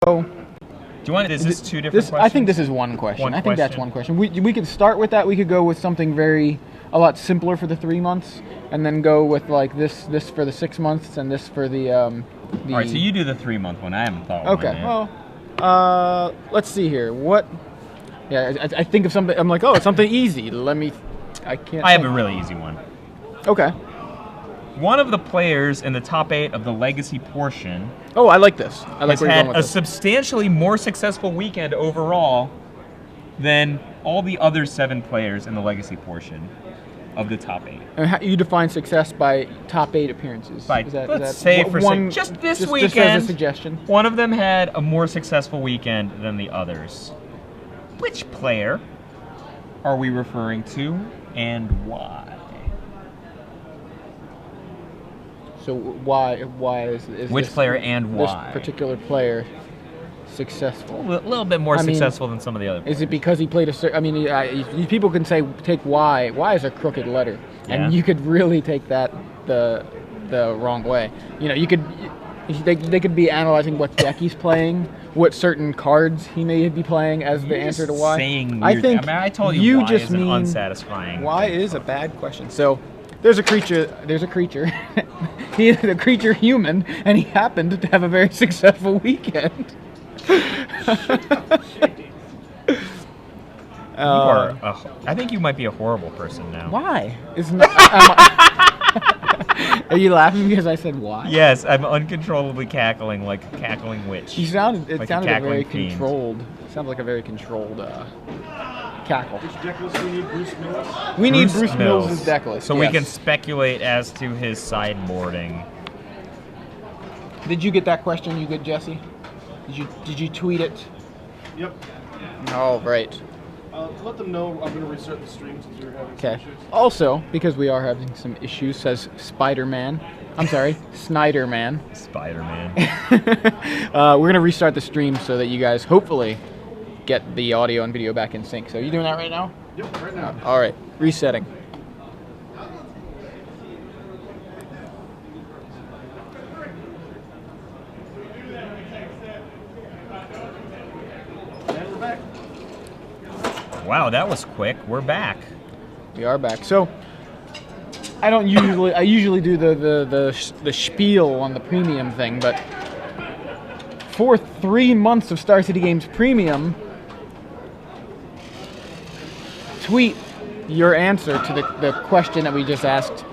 So, Do you want? Is this two different questions? I think this is one question. I think that's one question. We could start with that. We could go with something a lot simpler for the 3 months, and then go with like this for the 6 months, and this for the. All right, so you do the 3-month one. I haven't thought. Okay. Well, let's see here. What? Yeah, I think of something. I'm like, oh, it's something easy. I can't. I have a really easy one. Okay. One of the players in the top 8 of the Legacy portion. Oh, I like this. I like has where you're had going with a this. substantially more successful weekend overall than all the other 7 players in the Legacy portion of the top 8. And how, you define success by top 8 appearances. Let's say just this weekend, just as a suggestion. one of them had a more successful weekend than the others. Which player are we referring to, and why? So why is which this, player and why? This particular player successful? A little bit more successful than some of the other players. Is it because he played people can say take Y. Y is a crooked letter, and you could really take that the wrong way. You know, they could be analyzing what deck he's playing, what certain cards he may be playing as the answer to Y. I told you Y just is mean unsatisfying. Y is a bad question. So there's a creature. He is a creature human, and he happened to have a very successful weekend. I think you might be a horrible person now. Why? Are you laughing because I said why? Yes, I'm uncontrollably cackling like a cackling witch. It sounded very fiend. controlled. It sounded like a very controlled cackle. Which deck list we need? Bruce Mills? We need Bruce Mills' deck list. So we can speculate as to his sideboarding. Did you get that question? You good, Jesse? Did you tweet it? Yep. Oh, right. Let them know I'm going to restart the stream since you're having some issues. Also, because we are having some issues, says Spider-Man. I'm sorry, Snyder-Man. Spider-Man. We're going to restart the stream so that you guys hopefully get the audio and video back in sync. So are you doing that right now? Yep, right now. All right, resetting. And we're back. Wow, that was quick. We're back. We are back. So I usually do the spiel on the premium thing, but for 3 months of Star City Games Premium, tweet your answer to the question that we just asked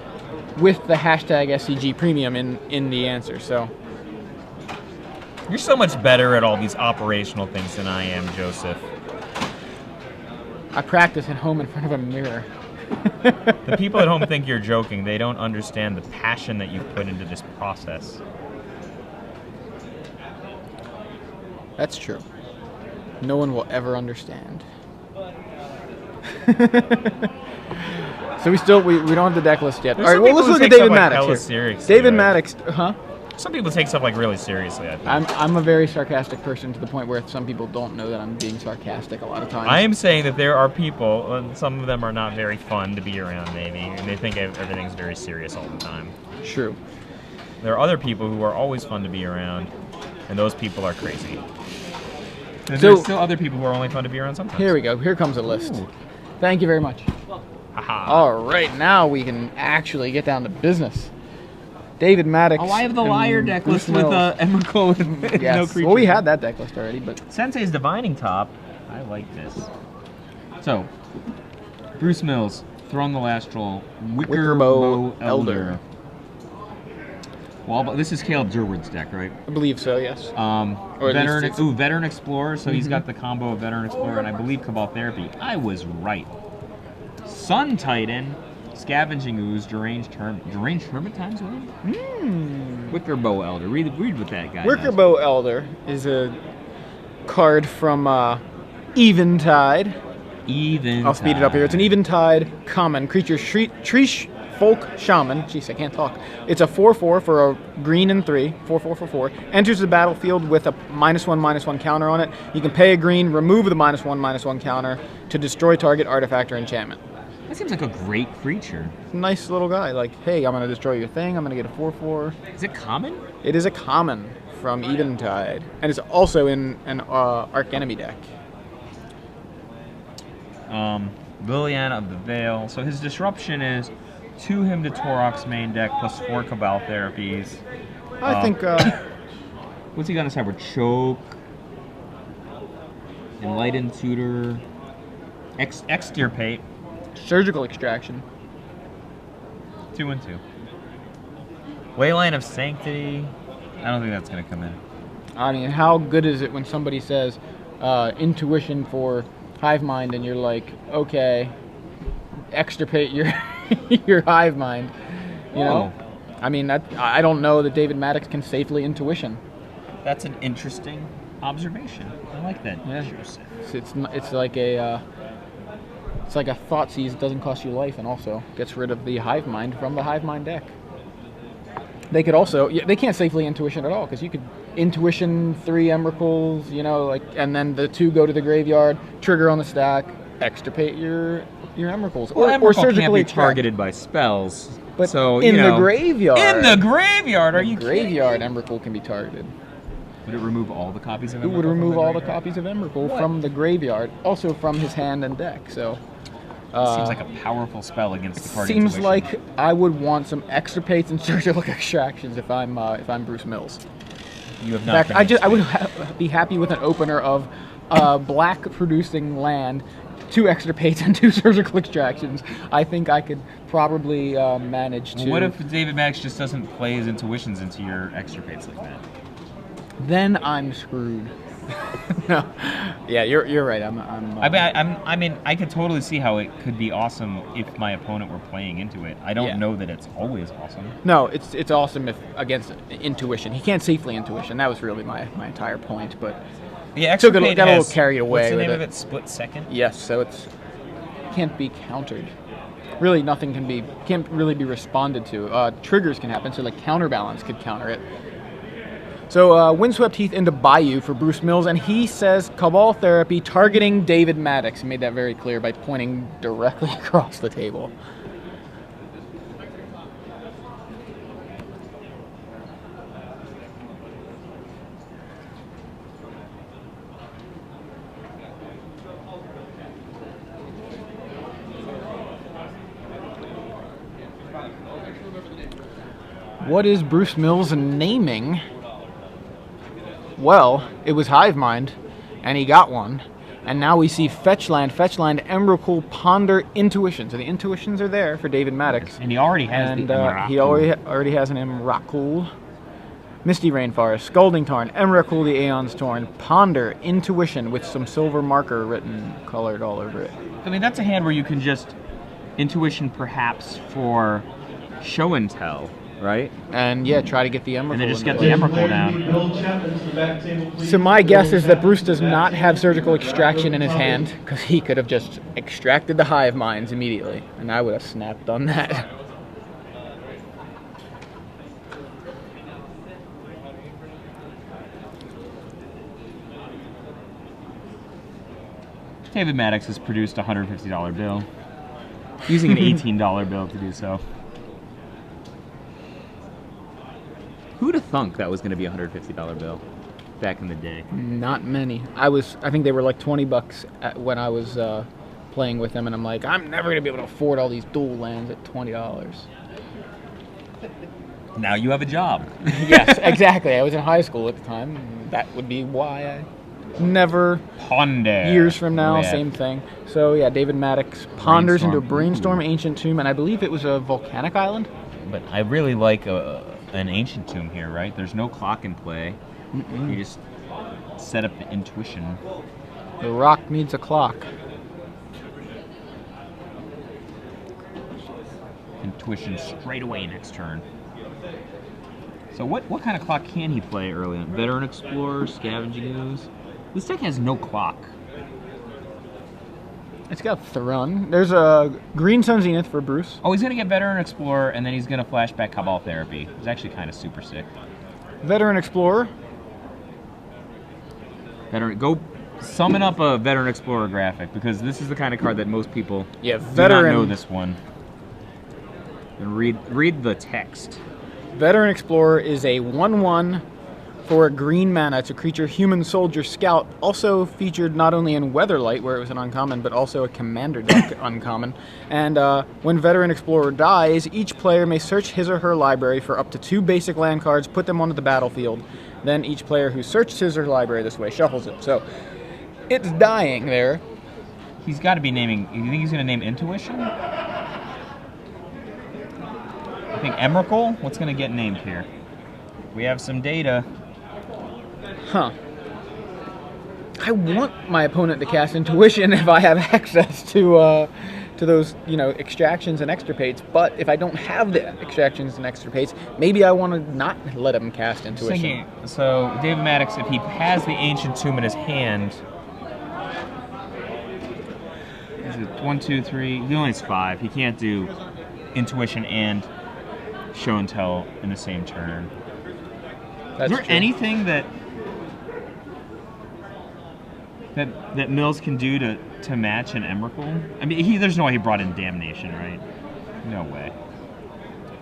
with the hashtag SCG Premium in the answer. So you're so much better at all these operational things than I am, Joseph. I practice at home in front of a mirror. The people at home think you're joking. They don't understand the passion that you've put into this process. That's true. No one will ever understand. So we don't have the deck list yet. There's All right, well, let's look at David Maddox here. David Maddox, huh? Some people take stuff like really seriously, I think. I'm a very sarcastic person to the point where some people don't know that I'm being sarcastic a lot of times. I am saying that there are people, and some of them are not very fun to be around maybe, and they think everything's very serious all the time. True. There are other people who are always fun to be around, and those people are crazy. And there's still other people who are only fun to be around sometimes. Here we go. Here comes a list. Ooh. Thank you very much. Aha. All right, now we can actually get down to business. David Maddox. Oh, I have the liar deck list with Emrakul and yes. no creatures. Well, we had that deck list already, but Sensei's Divining Top. I like this. So, Bruce Mills, Throne the Lastral, Wickerbow Elder. Well, but this is Caleb Durwood's deck, right? I believe so, yes. Veteran Explorer, so he's got the combo of Veteran Explorer, and I believe Cabal Therapy. I was right. Sun Titan, Scavenging Ooze, Deranged Hermit times one? Wickerbow Elder. Read what that guy Wickerbow Elder is a card from Eventide. Eventide. I'll speed it up here. It's an Eventide common creature, Tree Folk Shaman. Jeez, I can't talk. It's a 4/4 for a green and 3. 4/4 for 4. Enters the battlefield with a -1/-1 counter on it. You can pay a green, remove the -1/-1 counter to destroy target artifact or enchantment. That seems like a great creature. Nice little guy. Like, hey, I'm going to destroy your thing. I'm going to get a 4/4. Is it common? It is a common from Eventide, and it's also in an Arc Enemy deck. Liliana of the Veil. So his disruption is 2 him to Torok's main deck plus 4 Cabal therapies. I think. What's he got on his sideboard? Choke, Enlightened Tutor, Extirpate. Surgical Extraction. 2 and 2. Wayline of Sanctity. I don't think that's going to come in. I mean, how good is it when somebody says intuition for Hive Mind, and you're like, okay, extirpate your your Hive Mind. You know, I mean, I don't know that David Maddox can safely intuition. That's an interesting observation. I like that. Yeah. It's like a Thoughtseize doesn't cost you life, and also gets rid of the Hive Mind from the Hive Mind deck. They could also, they can't safely intuition at all, because you could intuition 3 Emrakuls, you know, like, and then the 2 go to the graveyard, trigger on the stack, extirpate your Emrakuls, or surgically can't be extract. targeted by spells. But so, in you know, the graveyard, are you graveyard kidding? Emrakul can be targeted. Would it remove all the copies of Emrakul? It would remove all the copies of Emrakul from the graveyard, also from his hand and deck. So. Seems like a powerful spell against the card. Seems intuition. like I would want some extirpates and surgical extractions if I'm Bruce Mills. You have In not. fact, I would be happy with an opener of black producing land, 2 extirpates and 2 surgical extractions. I think I could probably manage to. What if David Maddox just doesn't play his intuitions into your extirpates like that? Then I'm screwed. No, yeah, you're right. I mean, I could totally see how it could be awesome if my opponent were playing into it. I don't know that it's always awesome. No, it's awesome if against intuition. He can't safely intuition. That was really my entire point. But yeah, got a little carried away. What's the with name of it? Split second. Yes, so it's can't be countered. Really, nothing can't really be responded to. Triggers can happen, so like Counterbalance could counter it. So Windswept Heath into Bayou for Bruce Mills, and he says Cabal Therapy targeting David Maddox. He made that very clear by pointing directly across the table. What is Bruce Mills naming? Well, it was Hive Mind, and he got one. And now we see Fetchland, Emrakul, Ponder, Intuition. So the Intuitions are there for David Maddox. And he already has the Emrakul. He already has an Emrakul. Misty Rainforest, Scalding Tarn, Emrakul, the Aeon's Torn, Ponder, Intuition with some silver marker colored all over it. I mean, that's a hand where you can just Intuition perhaps for Show and Tell. Right? And yeah, try to get the Emrakul. And then just get the Emrakul down. So my guess is that Bruce does not have surgical extraction in his hand, because he could have just extracted the Hive Minds immediately, and I would have snapped on that. David Maddox has produced a $150 bill, using an $18 bill to do so. Who'd have thunk that was going to be a $150 bill back in the day? Not many. I think they were like $20 when I was playing with them, and I'm like, I'm never going to be able to afford all these dual lands at $20. Now you have a job. Yes, exactly. I was in high school at the time. And that would be why I never. Ponder. Years from now, same thing. So yeah, David Maddox ponders into a Brainstorm, Ancient Tomb, and I believe it was a volcanic island. But I really like an Ancient Tomb here, right? There's no clock in play. You just set up the Intuition. The rock needs a clock. Intuition straight away next turn. So what kind of clock can he play early on? Veteran Explorer, Scavenging Ooze? This deck has no clock. It's got Thrun. There's a Green Sun Zenith for Bruce. Oh, he's going to get Veteran Explorer, and then he's going to flashback Cabal Therapy. It's actually kind of super sick. Veteran Explorer. Go summon up a Veteran Explorer graphic, because this is the kind of card that most people do not know this one. And read the text. Veteran Explorer is a 1/1 For a green mana, it's a creature, Human Soldier Scout, also featured not only in Weatherlight, where it was an uncommon, but also a Commander deck uncommon. And when Veteran Explorer dies, each player may search his or her library for up to 2 basic land cards, put them onto the battlefield. Then each player who searched his or her library this way shuffles it. So it's dying there. He's got to be naming. You think he's going to name Intuition? I think Emrakul. What's going to get named here? We have some data. Huh. I want my opponent to cast Intuition if I have access to those, extractions and extirpates. But if I don't have the extractions and extirpates, maybe I want to not let him cast Intuition. So David Maddox, if he has the Ancient Tomb in his hand, is it 1, 2, 3? He only has 5. He can't do Intuition and Show and Tell in the same turn. That's is there true. anything that Mills can do to match an Emrakul? I mean, there's no way he brought in Damnation, right? No way.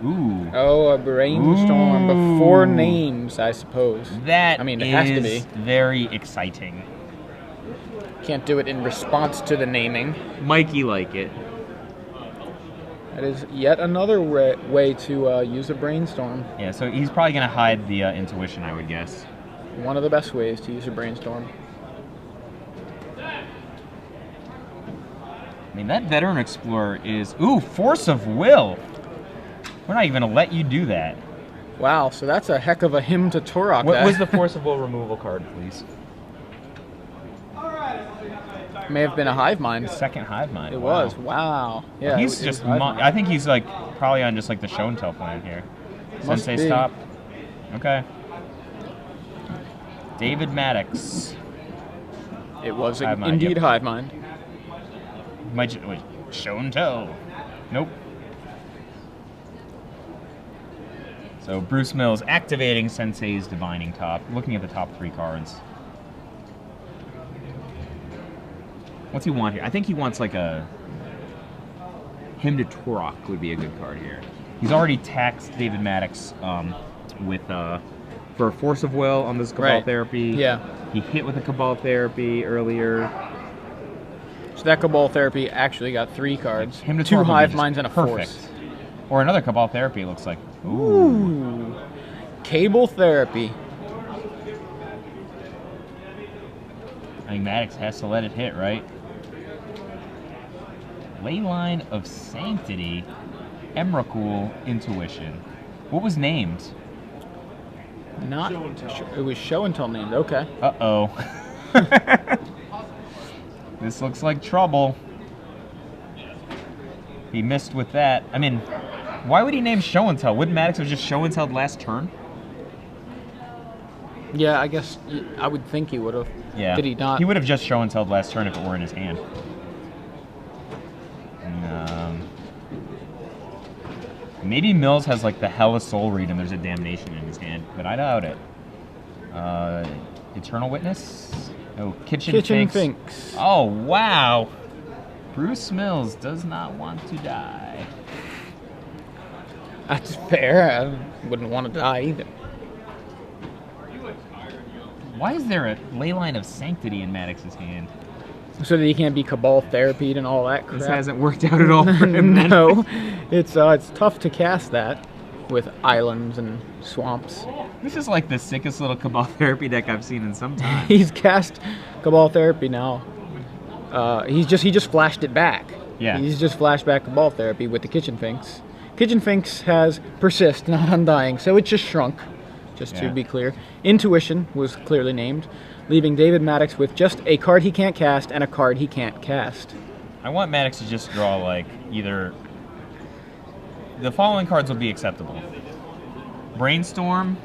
Ooh. Oh, a Brainstorm before names, I suppose. That it has to be. Very exciting. Can't do it in response to the naming. Mikey like it. That is yet another way to use a Brainstorm. Yeah, so he's probably going to hide the Intuition, I would guess. One of the best ways to use a Brainstorm. I mean, that Veteran Explorer is... Ooh, Force of Will! We're not even going to let you do that. Wow, so that's a heck of a hymn to Turok. What was the Force of Will removal card, please? May have been a Hive Mind. Second Hive Mind. It was. Wow. Yeah. He's just... I think he's like probably on just like the Show and Tell plan here. Must Sensei be. stop. Okay. David Maddox. It was Hive Mind, indeed yep. Hive Mind. Wait, Show and Tell. Nope. So Bruce Mills activating Sensei's Divining Top, looking at the top 3 cards. What's he want here? I think he wants like a Hymn to Turok would be a good card here. He's already taxed David Maddox with for Force of Will on this Cabal Therapy. Yeah. He hit with a Cabal Therapy earlier. So that Cabal Therapy actually got 3 cards. Hymn to 2 Turok would be Hive just Minds and a perfect. Force. Or another Cabal Therapy, it looks like. Ooh. Cable Therapy. I think Maddox has to let it hit, right? Leyline of Sanctity, Emrakul, Intuition. What was named? Not. Show and Tell. It was Show and Tell named. Okay. Uh-oh. This looks like trouble. He missed with that. I mean, why would he name Show and Tell? Wouldn't Maddox have just Show and Tell last turn? Yeah, I guess I would think he would have. Yeah. Did he not? He would have just Show and Tell last turn if it were in his hand. Maybe Mills has like the Hella Soul Read and there's a Damnation in his hand, but I doubt it. Eternal Witness? Oh, Kitchen Finks. Oh, wow. Bruce Mills does not want to die. That's fair. I wouldn't want to die either. Why is there a Leyline of Sanctity in Maddox's hand? So that he can't be Cabal Therapied and all that crap. This hasn't worked out at all for him then. No. It's tough to cast that with islands and swamps. This is like the sickest little Cabal Therapy deck I've seen in some time. He's cast Cabal Therapy now. He just flashed it back. Yeah. He's just flashed back Cabal Therapy with the Kitchen Finks. Kitchen Finks has Persist, not Undying, so it just shrunk, just to be clear. Intuition was clearly named, leaving David Maddox with just a card he can't cast and a card he can't cast. I want Maddox to just draw like either... The following cards will be acceptable. Brainstorm,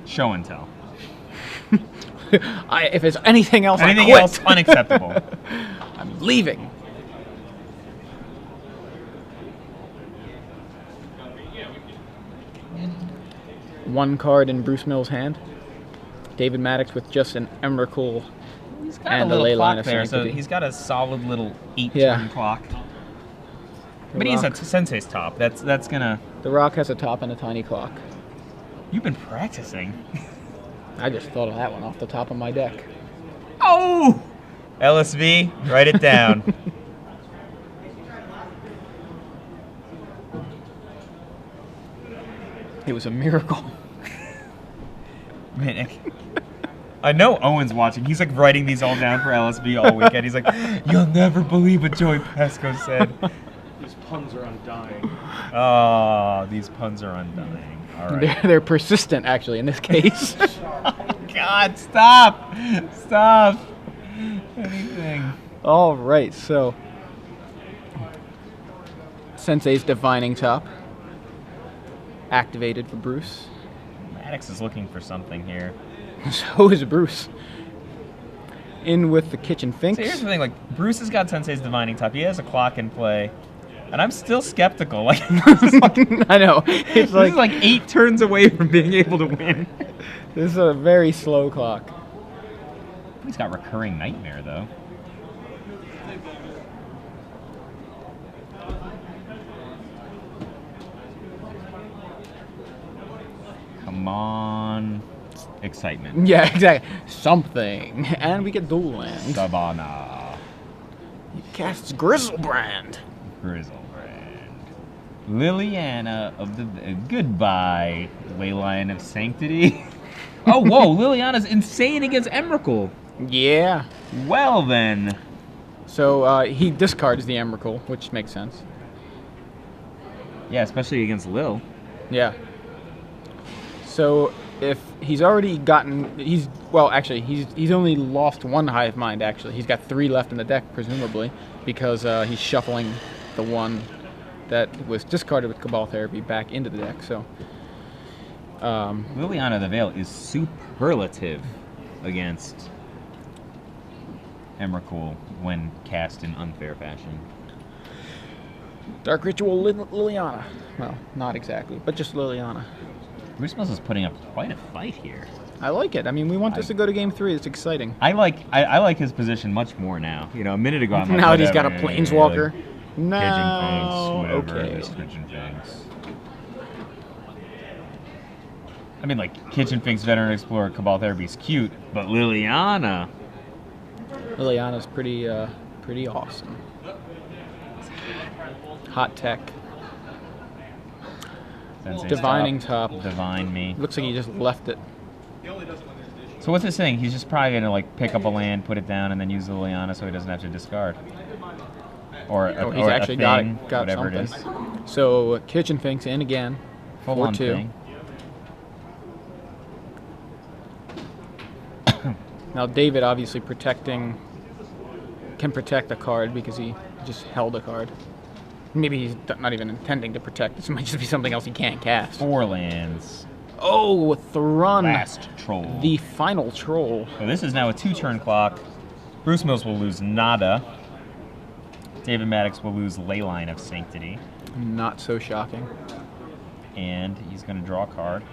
Show and Tell. If it's anything else, Anything I quit. else, unacceptable. I'm leaving. One card in Bruce Mills' hand. David Maddox with just an Emrakul He's got and a the little Leyline clock of there, so Sanctity. he's got a solid little 8-turn clock. But he's a Sensei's top. That's gonna... The Rock has a top and a tiny clock. You've been practicing. I just thought of that one off the top of my deck. Oh! LSV, write it down. It was a miracle. Man, I know Owen's watching. He's like writing these all down for LSV all weekend. He's like, you'll never believe what Joey Pesco said. These puns are undying. Oh, these puns are undying. All right. They're persistent, actually, in this case. Oh, God, stop. Stop. Anything. All right, so Sensei's Divining Top activated for Bruce. Maddox is looking for something here. So is Bruce. In with the Kitchen Finks. So here's the thing, like, Bruce has got Sensei's Divining Top. He has a clock in play. And I'm still skeptical. Like, I know. It's this is like 8 turns away from being able to win. This is a very slow clock. He's got Recurring Nightmare, though. Come on. Excitement. Yeah, exactly. Something. And we get dual land. Savannah. He casts Grizzlebrand. Grizzlebrand. Liliana of the... goodbye, Leyline of Sanctity. Oh, whoa. Liliana's insane against Emrakul. Yeah. Well, then. So he discards the Emrakul, which makes sense. Yeah, especially against Lil. Yeah. So if he's already gotten... Well, actually, he's only lost 1 Hive Mind, actually. He's got 3 left in the deck, presumably, because he's shuffling the one that was discarded with Cabal Therapy back into the deck, so... Liliana of the Veil is superlative against Emrakul when cast in unfair fashion. Dark Ritual Liliana. Well, not exactly, but just Liliana. Bruce Mills is putting up quite a fight here. I like it. I mean, we want this to go to Game 3. It's exciting. I like his position much more now. You know, a minute ago I'm like, now that he's got a whatever, Planeswalker. like, No. whatever, Okay. just Kitchen Finks. I mean, like, Kitchen Finks, Veteran Explorer, Cabal Therapy is cute, but Liliana... Liliana's pretty awesome. Hot tech. Sensei's Divining Top. Divine me. Looks like he just left it. So what's his thing? He's just probably gonna like pick up a land, put it down, and then use the Liliana so he doesn't have to discard. Or a, He's or actually a got thing, got whatever something. it is. So Kitchen Finks in again. Full on 4-2. thing. Now David obviously can protect a card because he just held a card. Maybe he's not even intending to protect. This might just be something else he can't cast. 4 lands. Oh, Thrun. Last troll. The final troll. So this is now a 2-turn clock. Bruce Mills will lose Nada. David Maddox will lose Leyline of Sanctity. Not so shocking. And he's going to draw a card.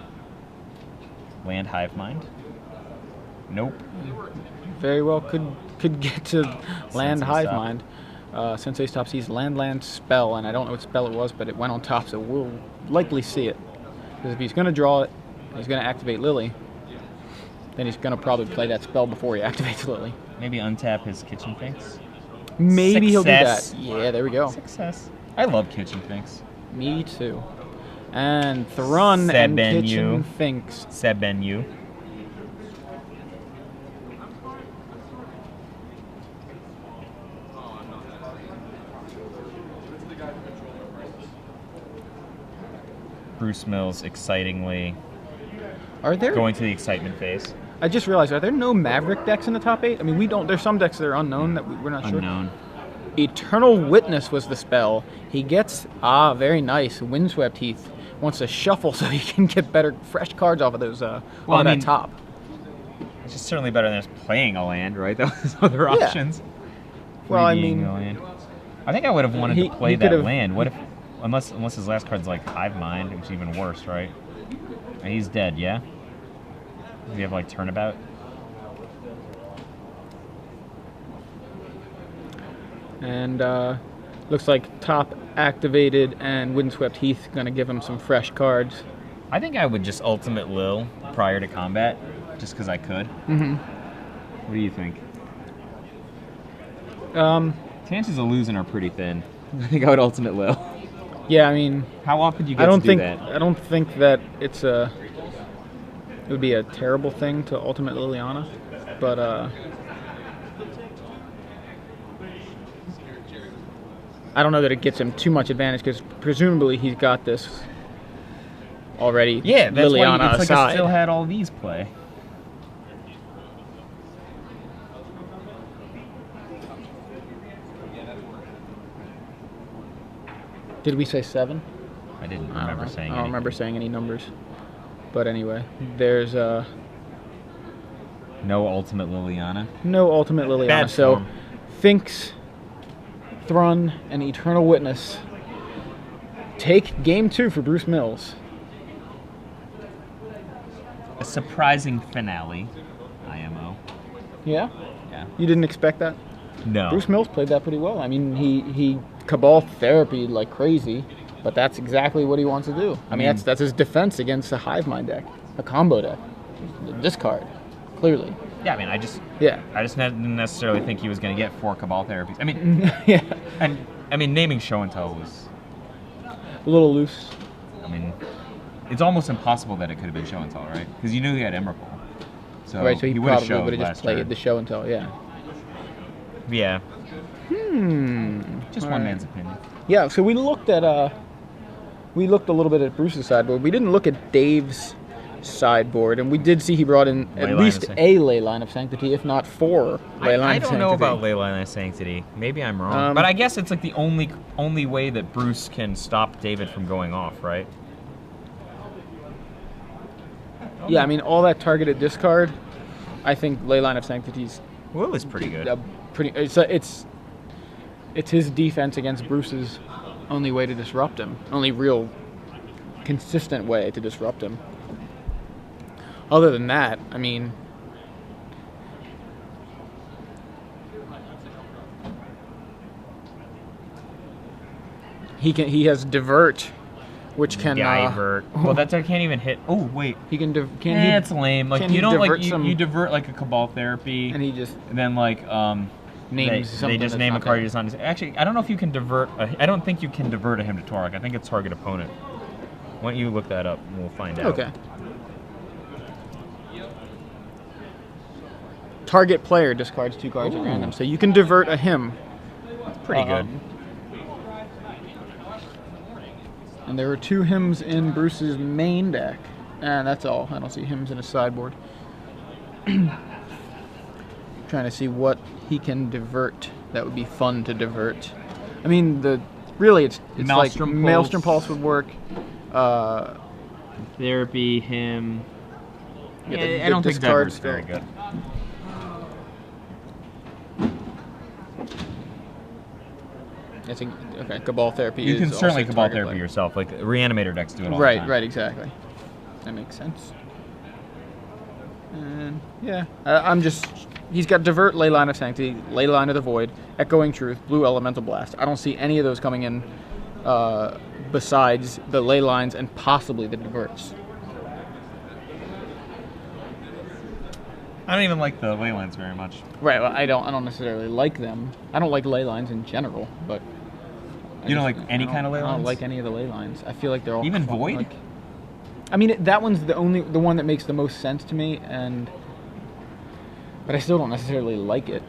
Land Hive Mind. Nope. Very well could get to land Sensei's Hive top. Mind. Sensei's top sees land spell, and I don't know what spell it was, but it went on top, so we'll likely see it. Because if he's going to draw it, he's going to activate Lily, then he's going to probably play that spell before he activates Lily. Maybe untap his Kitchen Finks. Maybe he'll do that. Success. Yeah, there we go. Success. I love Kitchen Finks. Me too. And Thrun and Sebenu. Kitchen Finks. Sebenu. Bruce Mills excitingly Are there? going to the excitement phase. I just realized, are there no Maverick decks in the top 8? I mean, we don't. There's some decks that are unknown that we're not sure. Unknown. Eternal Witness was the spell. He gets, very nice, Windswept Heath. Wants to shuffle so he can get better, fresh cards off of those, I that mean, top. It's just certainly better than just playing a land, right? There's other Yeah. options. Well, I Freeing mean, a land. I think I would have wanted he- to play he that could've- land. What if, unless his last card's like Hive Mind, which is even worse, right? And he's dead, yeah? Does he have like Turnabout? and looks like top activated and Windswept Heath going to give him some fresh cards. I think I would just Ultimate Lil prior to combat. just because I could. Mm-hmm. What do you think? Chances of losing are pretty thin. I think I would ultimate Lil. Yeah, I mean, How often do you get I don't to do think that? I don't think that it would be a terrible thing to ultimate Liliana, but I don't know that it gets him too much advantage because presumably he's got this already. Yeah, that's Liliana why it's like aside. I still had all these play. Did we say 7? I didn't I don't remember know. saying I don't remember anything. saying any numbers. But anyway, there's No ultimate Liliana. no ultimate Liliana. Bad So form. Finks, Thrun, and Eternal Witness take game 2 for Bruce Mills. A surprising finale. IMO. Yeah? Yeah. You didn't expect that? No. Bruce Mills played that pretty well. I mean, he Cabal therapy like crazy, but that's exactly what he wants to do. I mean, that's his defense against a Hive Mind deck, a combo deck. Discard, clearly. Yeah, I mean, I just didn't necessarily think he was going to get 4 Cabal therapies. I mean, Yeah, and I mean, naming Show and Tell was. a little loose. I mean, it's almost impossible that it could have been Show and Tell, right? Because you knew he had Emrakul. So Right, so he would have probably would have just last played turn. the show and tell. Yeah. Yeah, just All one right. man's opinion. Yeah. So we looked at a little bit at Bruce's sideboard. We didn't look at Dave's sideboard, and we did see he brought in at Leyline least of a Leyline of Sanctity, if not 4 Leyline I of don't Sanctity. know about Leyline of Sanctity. Maybe I'm wrong. But I guess it's like the only way that Bruce can stop David from going off, right? Yeah, I mean, all that targeted discard. I think Leyline of Sanctity's Will is pretty good. It's his defense against Bruce's only way to disrupt him. Only real consistent way to disrupt him. Other than that, I mean, he has divert, which can Divert. Well, that can't even hit. Oh wait. he can It's lame. Like can you he don't like divert some- you divert like a Cabal therapy, and he just and then like names they something just that's name a not card there. he's on. Actually, I don't know if you can divert. I don't think you can divert a him to Torok. I think it's target opponent. Why don't you look that up and we'll find out. Okay. Target player discards 2 cards at Ooh. random, so you can divert a him. Pretty good. And there were 2 hymns in Bruce's main deck. And that's all. I don't see hymns in his sideboard. Trying to see what he can divert. That would be fun to divert. I mean, it's Maelstrom like Pulse. Maelstrom Pulse would work. Therapy him. Yeah, Yeah, the I don't think discard Divert's very still. good. I think okay, Cabal Therapy. You is can also certainly Cabal target therapy player. yourself. Like Reanimator decks do it all the Right, time. right, exactly. That makes sense. And yeah, I'm just. He's got Divert, Leyline of Sanctity, Leyline of the Void, Echoing Truth, Blue Elemental Blast. I don't see any of those coming in besides the Leylines and possibly the Diverts. I don't even like the Leylines very much. Right. Well, I don't necessarily like them. I don't like Leylines in general, but You don't like any kind of I don't Leylines? like any of the Leylines. I feel like they're all Even Void? Like, I mean, that one's the one that makes the most sense to me, but I still don't necessarily like it.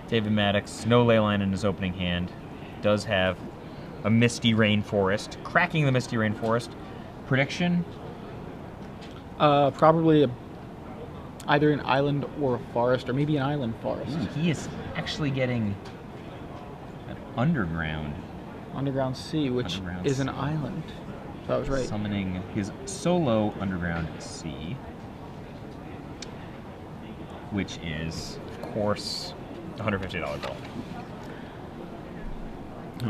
David Maddox, no Leyline in his opening hand. Does have a Misty Rainforest. Cracking the Misty Rainforest. Prediction? Probably either an island or a forest, or maybe an island forest. He is actually getting an Underground. Underground Sea, which Underground is an Sea. island. So I was right. Summoning his solo Underground Sea. Which is, of course, a $150 bill.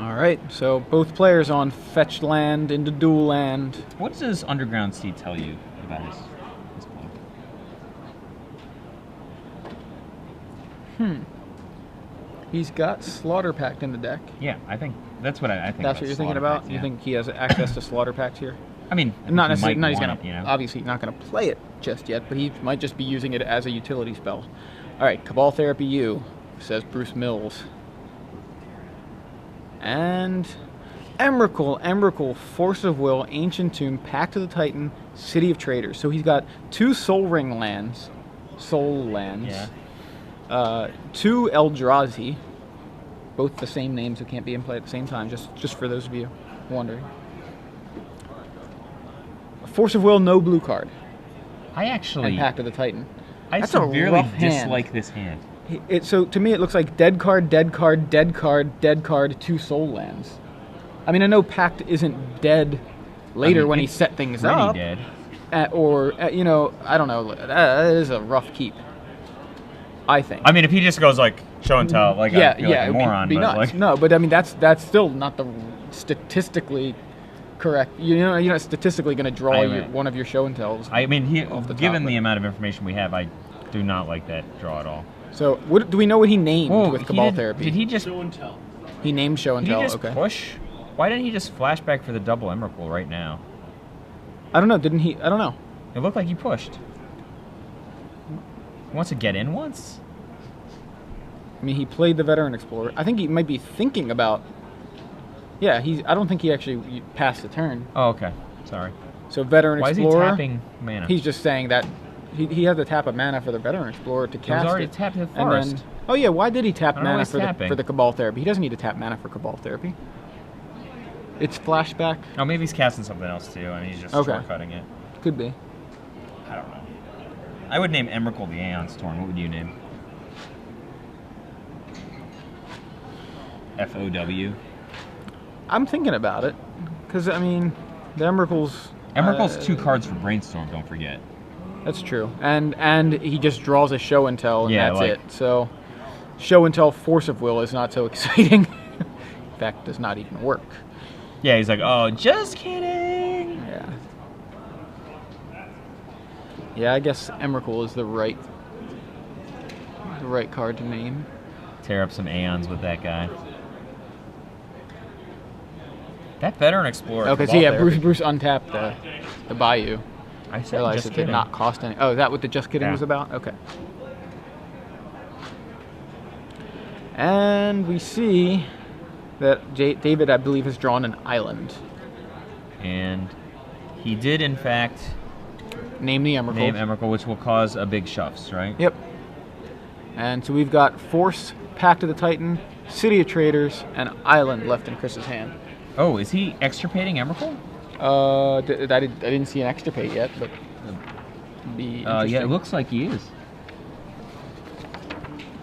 All right, so both players on fetch land into dual land. What does Underground Sea tell you about his play? He's got Slaughter Pact in the deck. Yeah, I think that's what I think. That's what you're thinking about? Yeah. You think he has access to Slaughter Pacts here? I mean, Not he necessarily. might He's want gonna. it, you know? Obviously, not gonna play it just yet, but he might just be using it as a utility spell. All right, Cabal Therapy U, says Bruce Mills. And Emrakul, Force of Will, Ancient Tomb, Pact of the Titan, City of Traders. So he's got 2 Soul lands, Yeah. 2 Eldrazi, both the same names who can't be in play at the same time, just for those of you wondering. Force of Will, no blue card, I and actually, Pact of the Titan. I That's a severely rough hand. dislike this hand. So to me, it looks like dead card, dead card, dead card, dead card, 2 Soul lands. I mean, I know Pact isn't dead later when he it's set things pretty up, dead. you know, I don't know. That is a rough keep, I think. I mean, if he just goes like show and tell, like yeah, I feel like a it'd moron, be but nuts. like No, but I mean that's still not the statistically correct. You're not statistically going to draw one of your show and tells. I mean, given top, the amount of information we have, I do not like that draw at all. So do we know what he named with Cabal did, Therapy? Did he just? Show and tell. He named show and Did tell. he just Okay. push? Why didn't he just flashback for the double Emrakul right now? I don't know. Didn't he? I don't know. It looked like he pushed. He wants to get in once. I mean, he played the Veteran Explorer. I think he might be thinking about. Yeah, I don't think he actually passed the turn. Oh, okay. Sorry. So Veteran Why is he Explorer. tapping mana? He's just saying that he had to tap a mana for the Veteran Explorer to cast already it. tapped the And forest. then, oh yeah, why did he tap I don't know why mana he's for tapping. the Cabal Therapy? He doesn't need to tap mana for Cabal Therapy. It's flashback. Oh, maybe he's casting something else too, and he's just shortcutting it. Could be. I don't know. I would name Emrakul the Aeon Storm. What would you name? FOW. I'm thinking about it, because I mean, the Emrakul's. Emrakul's 2 cards for Brainstorm. Don't forget. That's true, and he just draws a show and tell, and Yeah, that's like- it. So, show and tell Force of Will is not so exciting. In fact, does not even work. Yeah, he's like, oh, just kidding. Yeah. Yeah, I guess Emrakul is the right card to name. Tear up some Aeons with that guy. That Veteran Explorer. Okay, so Cabal yeah, Therapy. Bruce untapped the Bayou. I said Realized just it did kidding. not cost any. Oh, is that what the just kidding Yeah. was about? Okay. And we see that David, I believe, has drawn an island. And he did, in fact, Name the Emrakul. name Emrakul, which will cause a big shuffs, right? Yep. And so we've got Force, Pact of the Titan, City of Traders, and Island left in Chris's hand. Oh, is he extirpating Emrakul? I didn't see an extirpate yet, but it'd be interesting. Yeah, it looks like he is.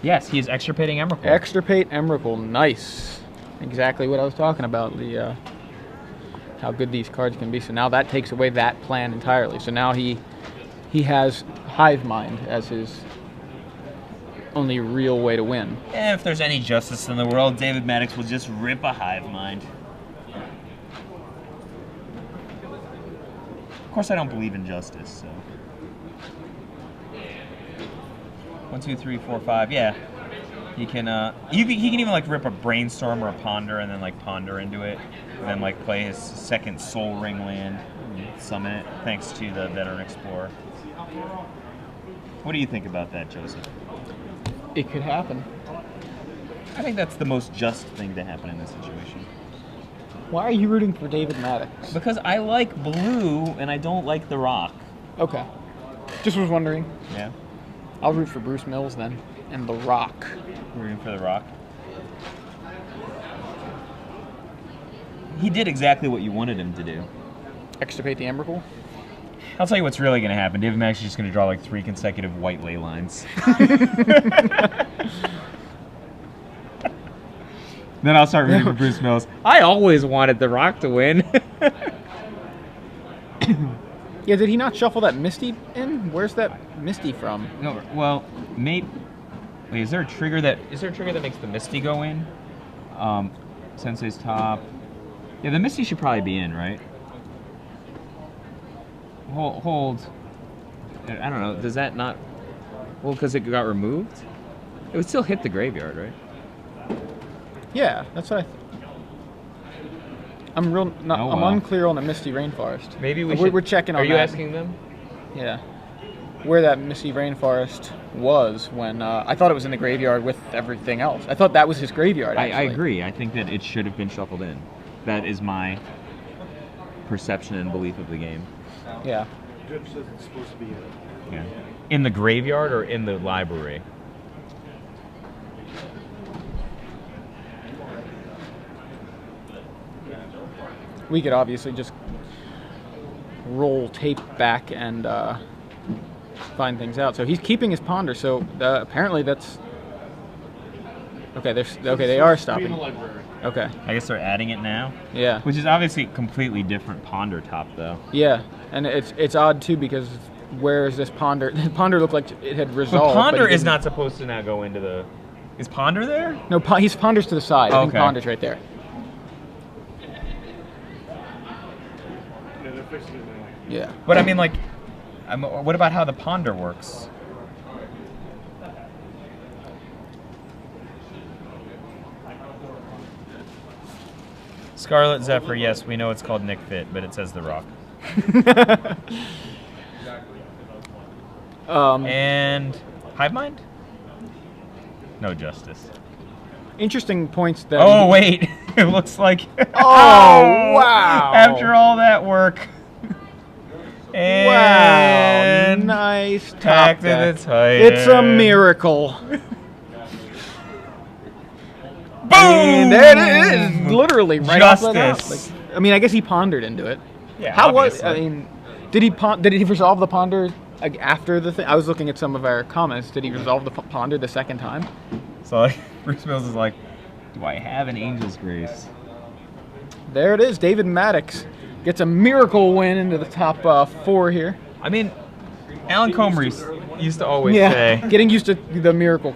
Yes, he is extirpating Emrakul. Extirpate Emrakul, nice. Exactly what I was talking about, the how good these cards can be. So now that takes away that plan entirely. So now he has Hive Mind as his only real way to win. If there's any justice in the world, David Maddox will just rip a Hive Mind. Of course, I don't believe in justice, so. 1, 2, 3, 4, 5. Yeah, he can. He can even like rip a Brainstorm or a Ponder, and then like ponder into it, and then like play his second Soul Ring land, and summon it. Thanks to the Veteran Explorer. What do you think about that, Joseph? It could happen. I think that's the most just thing to happen in this situation. Why are you rooting for David Maddox? Because I like blue and I don't like the rock. Okay. Just was wondering. Yeah. I'll root for Bruce Mills then, and The Rock. Rooting for the rock. He did exactly what you wanted him to do. Extirpate the Emrakul. I'll tell you what's really going to happen. David Max is just going to draw like 3 consecutive white ley lines. Then I'll start rooting for Bruce Mills. I always wanted the rock to win. Yeah, did he not shuffle that Misty in? Where's that Misty from? No, well, maybe. Wait, is there a trigger that makes the Misty go in? Sensei's top. Yeah, the Misty should probably be in, right? Hold. I don't know. Does that not? Well, because it got removed. It would still hit the graveyard, right? Yeah, that's what I'm real. Not, Oh, I'm wow. unclear on the Misty Rainforest. Maybe We're checking on Are you that. asking them? Yeah, where that Misty Rainforest was when I thought it was in the graveyard with everything else. I thought that was his graveyard. I Actually. agree. I think that it should have been shuffled in. That is my perception and belief of the game. Yeah. Judge says it's supposed to be in. Yeah. In the graveyard or in the library? We could obviously just roll tape back and find things out. So he's keeping his ponder. So apparently that's okay. They are Be in stopping. the library. Okay. I guess they're adding it now. Yeah. Which is obviously completely different ponder top, though. Yeah, and it's odd too because where is this ponder? The ponder looked like it had resolved. But ponder it is didn't. not supposed to now go into the. Is ponder there? No, he's ponders to the side. I think Okay. ponder's right there. Yeah, they're fixing it now. Yeah. But I mean, like, what about how the ponder works? Scarlet Zephyr, yes, we know it's called Nick Fit, but it says The Rock. And Hive Mind? No justice. Interesting points that. Oh, wait. It looks like. Oh, wow. After all that work. Wow, And nice top back to deck. the Titan. It's a miracle. Boom! I mean, there it is, literally right off the top. Justice. Like, I mean, I guess he pondered into it. Yeah, How was? I obviously. mean, did he resolve the ponder like, after the thing? I was looking at some of our comments. Did he resolve the ponder the second time? So, like, Bruce Mills is like, do I have an Angel's Grace? There it is. David Maddox gets a miracle win into the top 4 here. I mean, Alan Comer used to always Yeah, say. getting used to the miracle